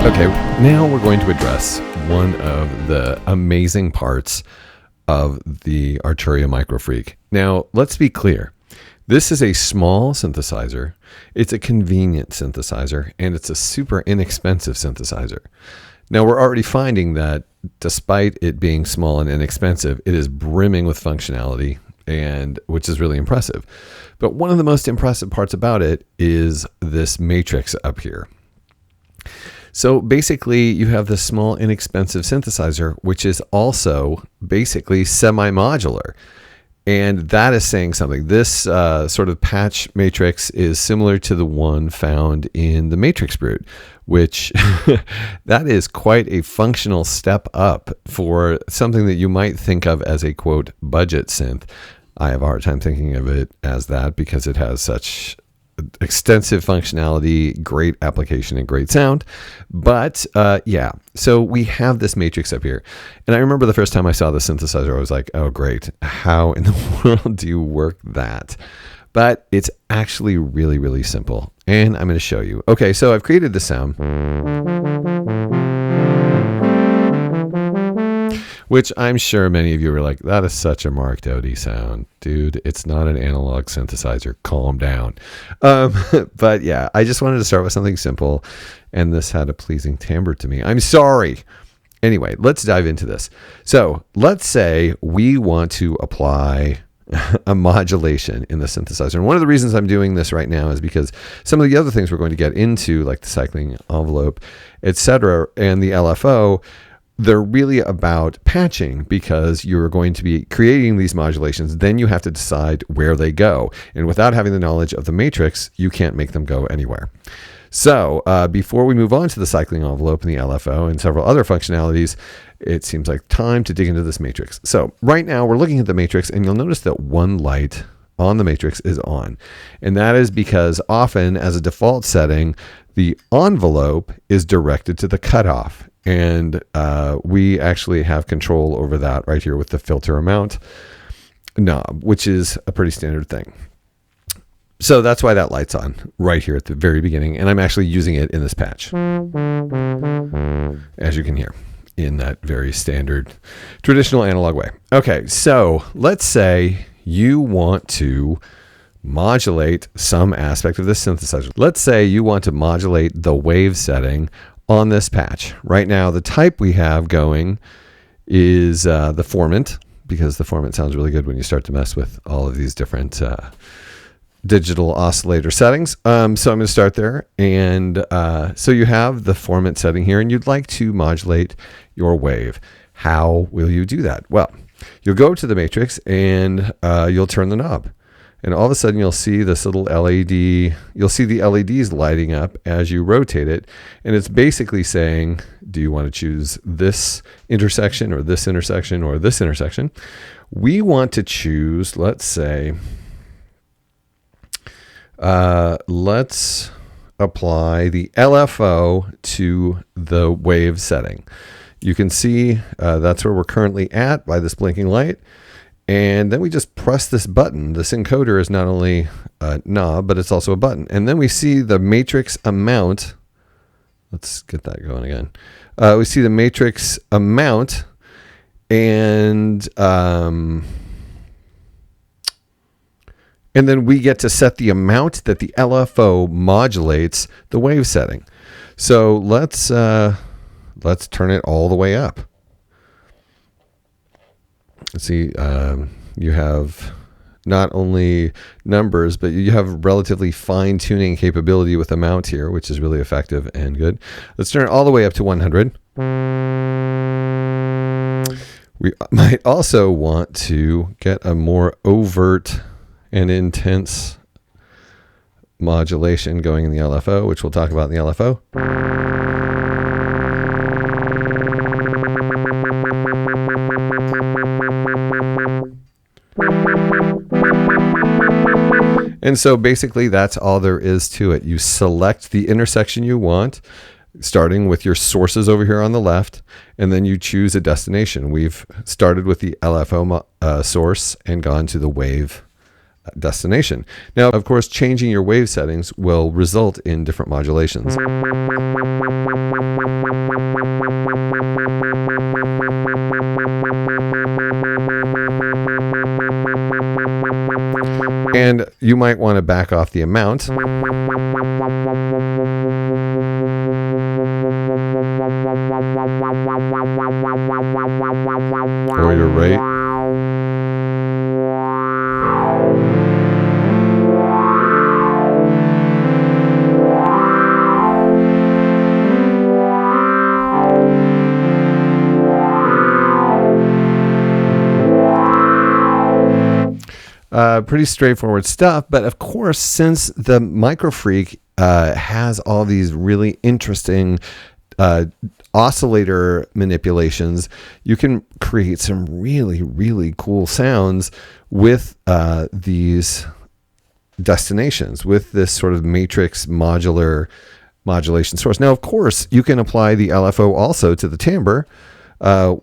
Okay, now we're going to address one of the amazing parts of the Arturia MicroFreak. Now, let's be clear. This is a small synthesizer, it's a convenient synthesizer, and it's a super inexpensive synthesizer. Now, we're already finding that despite it being small and inexpensive, it is brimming with functionality, and which is really impressive. But one of the most impressive parts about it is this matrix up here. So basically, you have this small, inexpensive synthesizer, which is also basically semi-modular. And that is saying something. This sort of patch matrix is similar to the one found in the Matrix Brute, which that is quite a functional step up for something that you might think of as a, quote, budget synth. I have a hard time thinking of it as that because it has such extensive functionality, great application, and great sound. But yeah, so we have this matrix up here. And I remember the first time I saw the synthesizer, I was like, oh, great. How in the world do you work that? But it's actually really, really simple. And I'm going to show you. Okay, so I've created the sound, which I'm sure many of you are like, that is such a Mark Doty sound. Dude, it's not an analog synthesizer. Calm down. But yeah, I just wanted to start with something simple, and this had a pleasing timbre to me. I'm sorry. Anyway, let's dive into this. So let's say we want to apply a modulation in the synthesizer. And one of the reasons I'm doing this right now is because some of the other things we're going to get into, like the cycling envelope, etc., and the LFO, they're really about patching because you're going to be creating these modulations. Then you have to decide where they go. And without having the knowledge of the matrix, you can't make them go anywhere. So before we move on to the cycling envelope and the LFO and several other functionalities, it seems like time to dig into this matrix. So right now we're looking at the matrix, and you'll notice that one light on the matrix is on. And that is because often as a default setting, the envelope is directed to the cutoff. And we actually have control over that right here with the filter amount knob, which is a pretty standard thing. So that's why that light's on right here at the very beginning. And I'm actually using it in this patch, as you can hear, in that very standard traditional analog way. Okay, so let's say you want to modulate some aspect of this synthesizer. Let's say you want to modulate the wave setting on this patch. Right now, the type we have going is the formant, because the formant sounds really good when you start to mess with all of these different digital oscillator settings. So I'm going to start there. And so you have the formant setting here, and you'd like to modulate your wave. How will you do that? Well, you'll go to the matrix and you'll turn the knob. And all of a sudden you'll see this little LED, you'll see the LEDs lighting up as you rotate it. And it's basically saying, do you want to choose this intersection or this intersection or this intersection? We want to choose, let's say, let's apply the LFO to the wave setting. You can see that's where we're currently at by this blinking light. And then we just press this button. This encoder is not only a knob, but it's also a button. And then we see the matrix amount. Let's get that going again. We see the matrix amount, and then we get to set the amount that the LFO modulates the wave setting. So let's turn it all the way up. See, you have not only numbers, but you have relatively fine tuning capability with the mount here, which is really effective and good. Let's turn it all the way up to 100. We might also want to get a more overt and intense modulation going in the LFO, which we'll talk about in the LFO. And so basically that's all there is to it. You select the intersection you want, starting with your sources over here on the left, and then you choose a destination. We've started with the LFO source and gone to the wave destination. Now, of course, changing your wave settings will result in different modulations. And you might want to back off the amount. Or your rate. Pretty straightforward stuff, but of course, since the MicroFreak has all these really interesting oscillator manipulations, you can create some really, really cool sounds with these destinations, with this sort of matrix modular modulation source. Now, of course, you can apply the LFO also to the timbre. If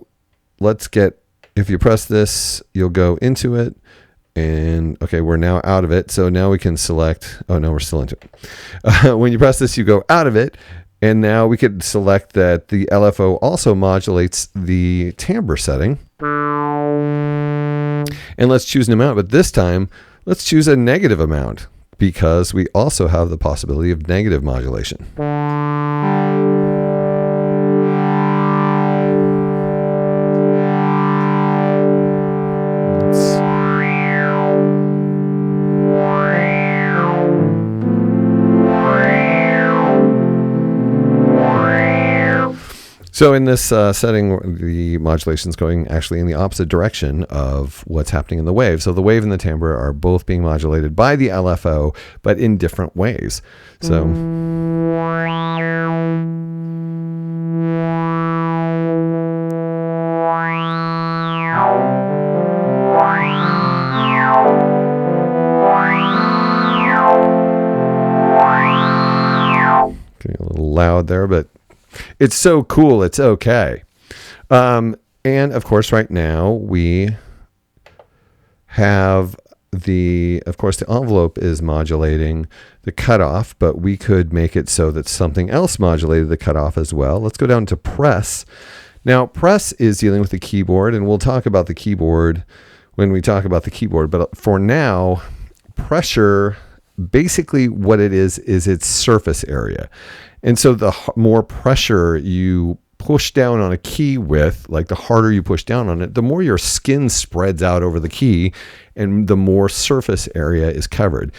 you press this, you'll go into it. And okay, we're now out of it. So now we can select, oh no, we're still into it. When you press this, you go out of it. And now we could select that the LFO also modulates the timbre setting. And let's choose an amount, but this time, let's choose a negative amount because we also have the possibility of negative modulation. So in this setting, the modulation is going actually in the opposite direction of what's happening in the wave. So the wave and the timbre are both being modulated by the LFO, but in different ways. So getting a little loud there, but it's so cool. It's okay. And of course, right now we have the envelope is modulating the cutoff, but we could make it so that something else modulated the cutoff as well. Let's go down to press. Now, press is dealing with the keyboard, and we'll talk about the keyboard when we talk about the keyboard. But for now, pressure, basically what it is its surface area. And so the more pressure you push down on a key with, like the harder you push down on it, the more your skin spreads out over the key and the more surface area is covered.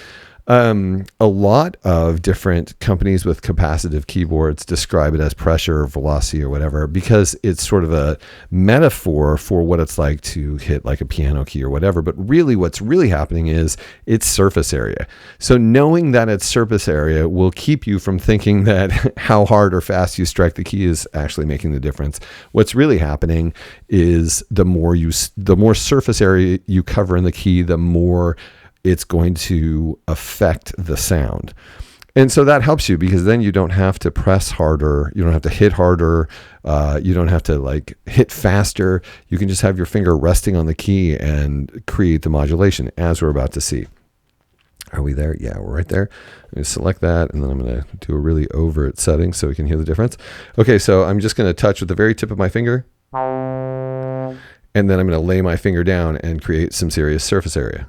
A lot of different companies with capacitive keyboards describe it as pressure or velocity or whatever, because it's sort of a metaphor for what it's like to hit like a piano key or whatever. But really what's really happening is its surface area. So knowing that it's surface area will keep you from thinking that how hard or fast you strike the key is actually making the difference. What's really happening is the more surface area you cover in the key, the more it's going to affect the sound. And so that helps you because then you don't have to press harder. You don't have to hit harder. You don't have to like hit faster. You can just have your finger resting on the key and create the modulation as we're about to see. Are we there? Yeah, we're right there. I'm going to select that, and then I'm going to do a really overt setting so we can hear the difference. Okay, so I'm just going to touch with the very tip of my finger, and then I'm going to lay my finger down and create some serious surface area.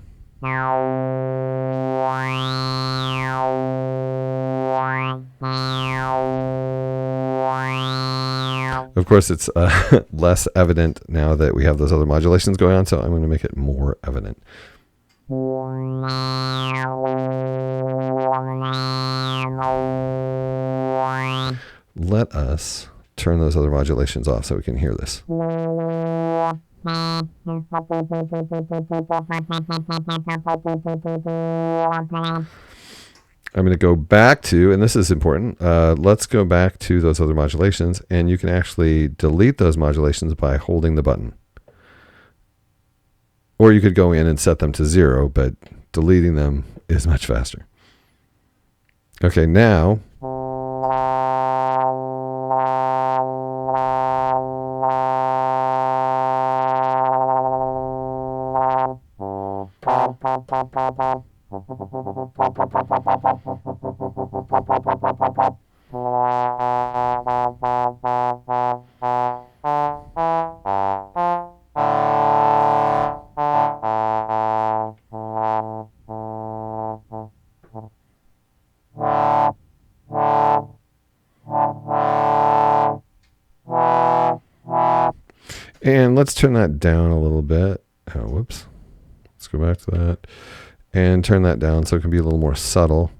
Of course, it's less evident now that we have those other modulations going on, so I'm going to make it more evident. Let us turn those other modulations off so we can hear this. I'm going to go back to, and this is important, let's go back to those other modulations, and you can actually delete those modulations by holding the button. Or you could go in and set them to 0, but deleting them is much faster. Okay, now And let's turn that down a little bit. Oh, whoops. Let's go back to that and turn that down so it can be a little more subtle.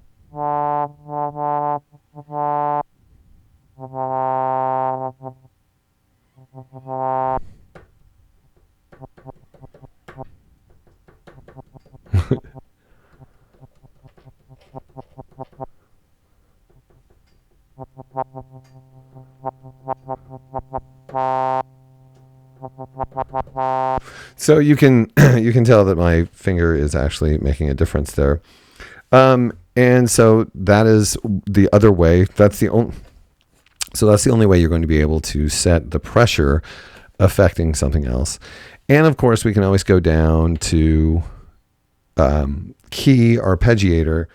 So you can you can tell that my finger is actually making a difference there. And so that is the other way. That's the only way you're going to be able to set the pressure affecting something else. And of course, we can always go down to key arpeggiator,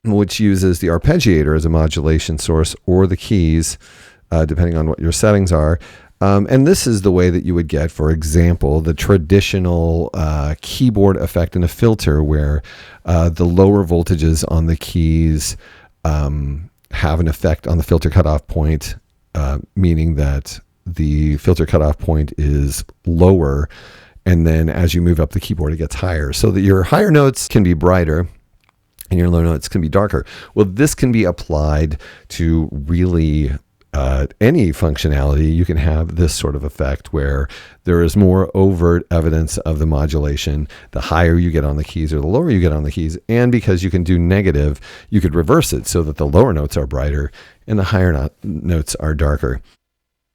which uses the arpeggiator as a modulation source, or the keys, depending on what your settings are. And this is the way that you would get, for example, the traditional keyboard effect in a filter, where the lower voltages on the keys have an effect on the filter cutoff point, meaning that the filter cutoff point is lower, and then as you move up the keyboard, it gets higher, so that your higher notes can be brighter and your low notes can be darker. Well, this can be applied to really any functionality. You can have this sort of effect where there is more overt evidence of the modulation the higher you get on the keys or the lower you get on the keys. And because you can do negative, you could reverse it so that the lower notes are brighter and the higher notes are darker.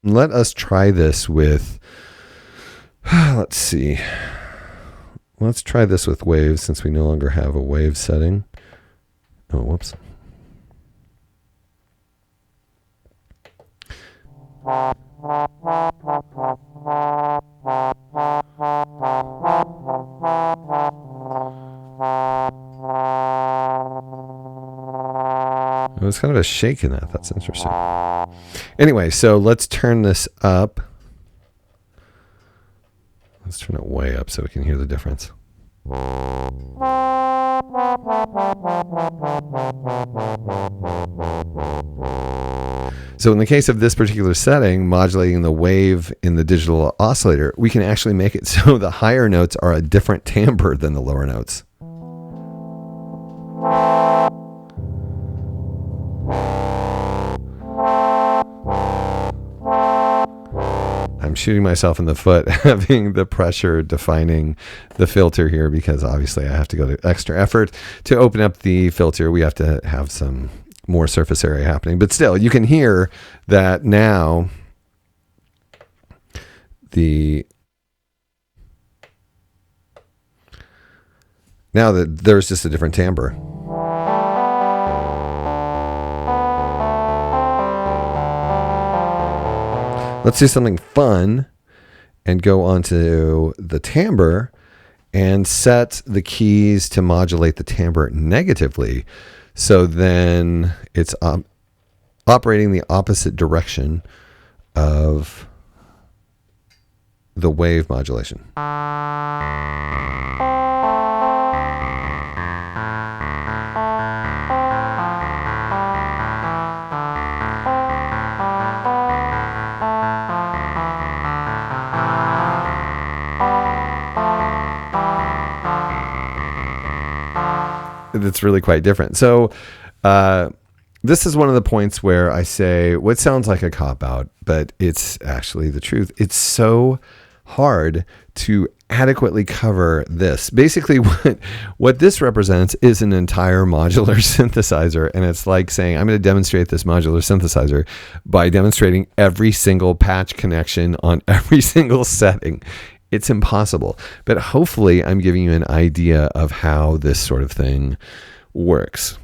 Let us try this with, let's see. Let's try this with waves, since we no longer have a wave setting. Oh, whoops. It was kind of a shake in that. That's interesting. Anyway, so let's turn this up. Let's turn it way up so we can hear the difference. So in the case of this particular setting, modulating the wave in the digital oscillator, we can actually make it so the higher notes are a different timbre than the lower notes. I'm shooting myself in the foot having the pressure defining the filter here, because obviously I have to go to extra effort to open up the filter. We have to have some more surface area happening, but still you can hear that now that there's just a different timbre. Let's do something fun and go on to the timbre and set the keys to modulate the timbre negatively. So then it's operating the opposite direction of the wave modulation. It's really quite different. So this is one of the points where I say what sounds like a cop-out, but it's actually the truth. It's so hard to adequately cover this. Basically, what this represents is an entire modular synthesizer, and it's like saying, I'm going to demonstrate this modular synthesizer by demonstrating every single patch connection on every single setting. It's impossible, but hopefully I'm giving you an idea of how this sort of thing works.